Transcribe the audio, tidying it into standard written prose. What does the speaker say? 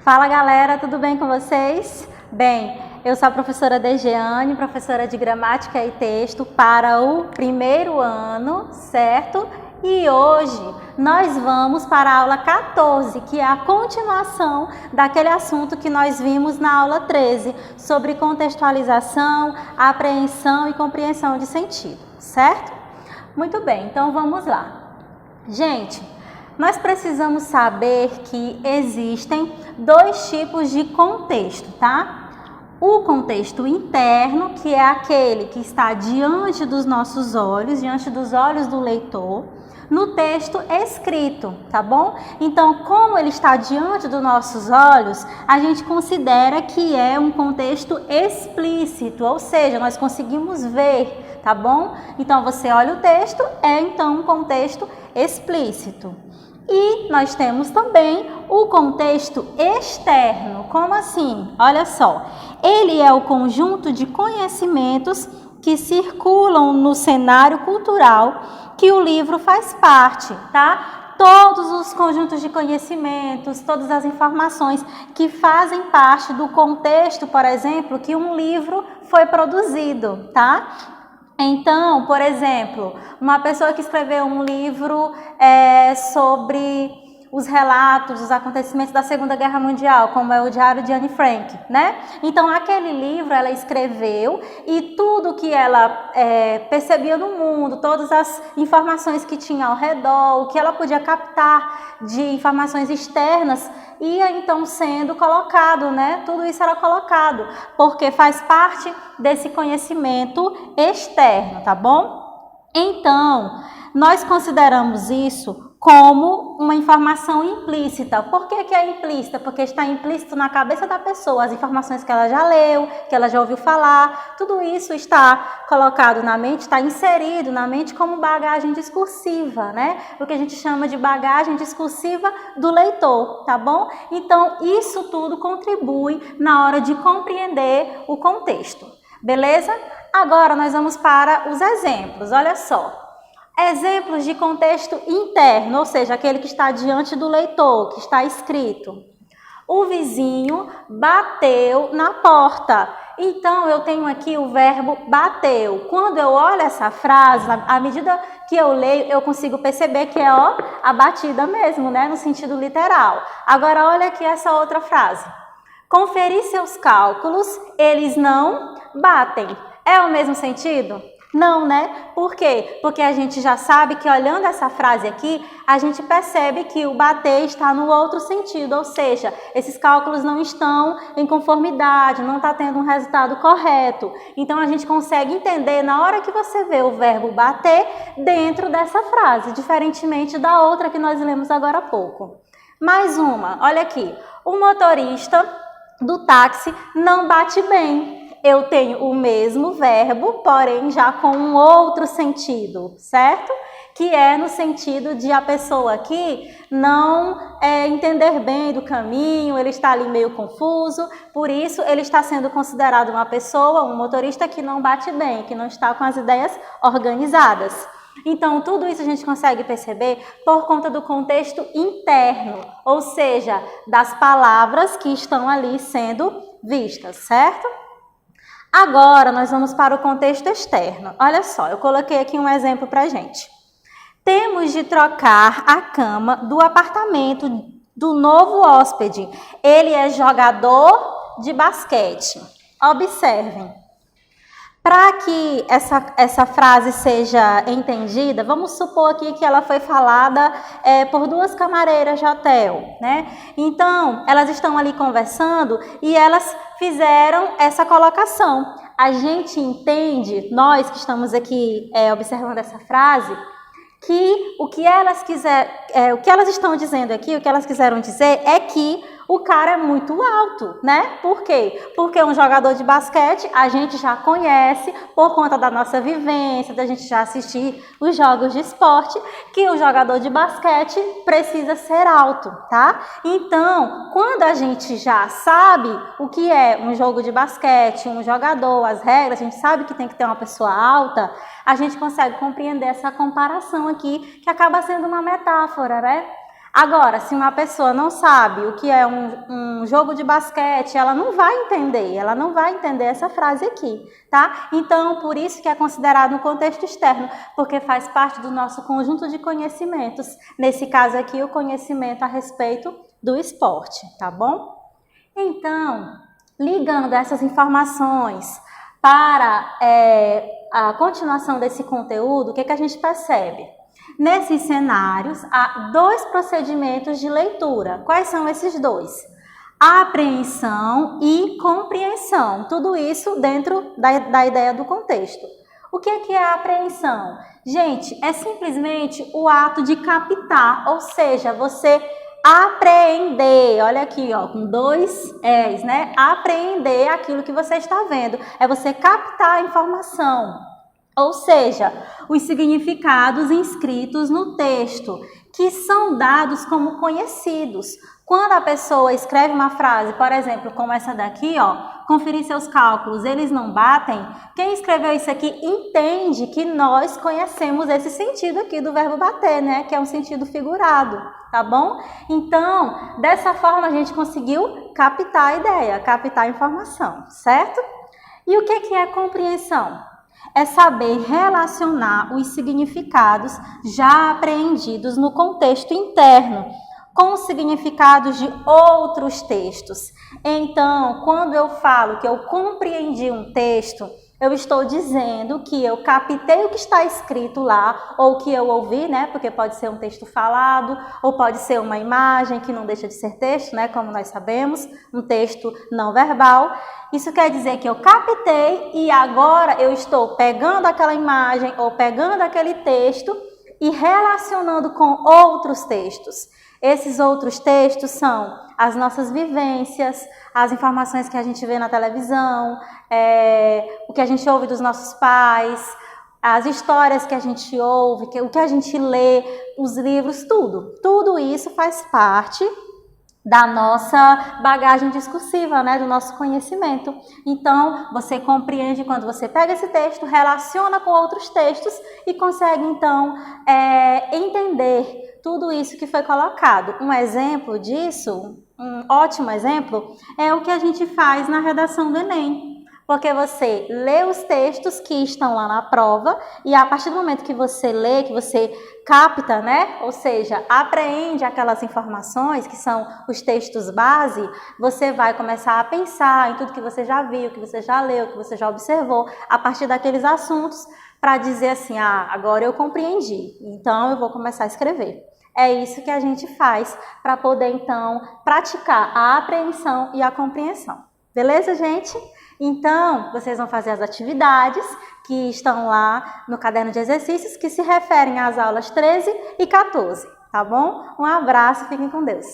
Fala galera, tudo bem com vocês? Bem, eu sou a professora Dejeane, professora de Gramática e Texto para o primeiro ano, certo? E hoje nós vamos para a aula 14, que é a continuação daquele assunto que nós vimos na aula 13, sobre contextualização, apreensão e compreensão de sentido, certo? Muito bem, então vamos lá. Gente, nós precisamos saber que existem dois tipos de contexto, tá? O contexto interno, que é aquele que está diante dos nossos olhos, diante dos olhos do leitor, no texto escrito, tá bom? Então, como ele está diante dos nossos olhos, a gente considera que é um contexto explícito, ou seja, nós conseguimos ver, tá bom? Então, você olha o texto, é então um contexto explícito. E nós temos também o contexto externo. Como assim? Olha só, ele é o conjunto de conhecimentos que circulam no cenário cultural que o livro faz parte, tá? Todos os conjuntos de conhecimentos, todas as informações que fazem parte do contexto, por exemplo, que um livro foi produzido, tá? Então, por exemplo, uma pessoa que escreveu um livro sobre os relatos, os acontecimentos da Segunda Guerra Mundial, como é o Diário de Anne Frank, né? Então, aquele livro ela escreveu e tudo que ela percebia no mundo, todas as informações que tinha ao redor, o que ela podia captar de informações externas, ia então sendo colocado, né? Tudo isso era colocado, porque faz parte desse conhecimento externo, tá bom? Então, nós consideramos isso como uma informação implícita. Por que é implícita? Porque está implícito na cabeça da pessoa, as informações que ela já leu, que ela já ouviu falar, tudo isso está colocado na mente, está inserido na mente como bagagem discursiva, né? O que a gente chama de bagagem discursiva do leitor, tá bom? Então, isso tudo contribui na hora de compreender o contexto, beleza? Agora, nós vamos para os exemplos, olha só. Exemplos de contexto interno, ou seja, aquele que está diante do leitor, que está escrito. O vizinho bateu na porta. Então, eu tenho aqui o verbo bateu. Quando eu olho essa frase, à medida que eu leio, eu consigo perceber que é a batida mesmo, né? No sentido literal. Agora, olha aqui essa outra frase. Conferir seus cálculos, eles não batem. É o mesmo sentido? Não, né? Por quê? Porque a gente já sabe que olhando essa frase aqui, a gente percebe que o bater está no outro sentido, ou seja, esses cálculos não estão em conformidade, não está tendo um resultado correto. Então, a gente consegue entender na hora que você vê o verbo bater dentro dessa frase, diferentemente da outra que nós lemos agora há pouco. Mais uma, olha aqui. O motorista do táxi não bate bem. Eu tenho o mesmo verbo, porém já com um outro sentido, certo? Que é no sentido de a pessoa aqui não entender bem do caminho, ele está ali meio confuso, por isso ele está sendo considerado uma pessoa, um motorista que não bate bem, que não está com as ideias organizadas. Então, tudo isso a gente consegue perceber por conta do contexto interno, ou seja, das palavras que estão ali sendo vistas, certo? Agora, nós vamos para o contexto externo. Olha só, eu coloquei aqui um exemplo para a gente. Temos de trocar a cama do apartamento do novo hóspede. Ele é jogador de basquete. Observem. Para que essa frase seja entendida, vamos supor aqui que ela foi falada por duas camareiras de hotel, né? Então, elas estão ali conversando e elas fizeram essa colocação. A gente entende, nós que estamos aqui observando essa frase, que o que elas estão dizendo aqui, o que elas quiseram dizer é que o cara é muito alto, né? Por quê? Porque um jogador de basquete a gente já conhece por conta da nossa vivência, da gente já assistir os jogos de esporte, que o jogador de basquete precisa ser alto, tá? Então, quando a gente já sabe o que é um jogo de basquete, um jogador, as regras, a gente sabe que tem que ter uma pessoa alta, a gente consegue compreender essa comparação aqui, que acaba sendo uma metáfora, né? Agora, se uma pessoa não sabe o que é um jogo de basquete, ela não vai entender essa frase aqui, tá? Então, por isso que é considerado um contexto externo, porque faz parte do nosso conjunto de conhecimentos. Nesse caso aqui, o conhecimento a respeito do esporte, tá bom? Então, ligando essas informações para a continuação desse conteúdo, o que a gente percebe? Nesses cenários, há 2 procedimentos de leitura. Quais são esses 2? Apreensão e compreensão. Tudo isso dentro da ideia do contexto. O que é a apreensão? Gente, é simplesmente o ato de captar, ou seja, você apreender, olha aqui, ó, com 2 E's, né? Apreender aquilo que você está vendo. É você captar a informação. Ou seja, os significados inscritos no texto, que são dados como conhecidos. Quando a pessoa escreve uma frase, por exemplo, como essa daqui, ó, conferir seus cálculos, eles não batem, quem escreveu isso aqui entende que nós conhecemos esse sentido aqui do verbo bater, né? Que é um sentido figurado, tá bom? Então, dessa forma a gente conseguiu captar a ideia, captar a informação, certo? E o que é compreensão? É saber relacionar os significados já apreendidos no contexto interno com os significados de outros textos. Então, quando eu falo que eu compreendi um texto, eu estou dizendo que eu captei o que está escrito lá, ou que eu ouvi, né? Porque pode ser um texto falado, ou pode ser uma imagem, que não deixa de ser texto, né? Como nós sabemos, um texto não verbal. Isso quer dizer que eu captei e agora eu estou pegando aquela imagem ou pegando aquele texto e relacionando com outros textos. Esses outros textos são as nossas vivências, as informações que a gente vê na televisão, o que a gente ouve dos nossos pais, as histórias que a gente ouve, o que a gente lê, os livros, tudo. Tudo isso faz parte da nossa bagagem discursiva, né, do nosso conhecimento. Então, você compreende quando você pega esse texto, relaciona com outros textos e consegue, então, entender tudo isso que foi colocado. Um exemplo disso, um ótimo exemplo, é o que a gente faz na redação do Enem. Porque você lê os textos que estão lá na prova e a partir do momento que você lê, que você capta, né? Ou seja, apreende aquelas informações que são os textos base, você vai começar a pensar em tudo que você já viu, que você já leu, que você já observou, a partir daqueles assuntos, para dizer assim, agora eu compreendi, então eu vou começar a escrever. É isso que a gente faz para poder, então, praticar a apreensão e a compreensão. Beleza, gente? Então, vocês vão fazer as atividades que estão lá no caderno de exercícios que se referem às aulas 13 e 14, tá bom? Um abraço, fiquem com Deus.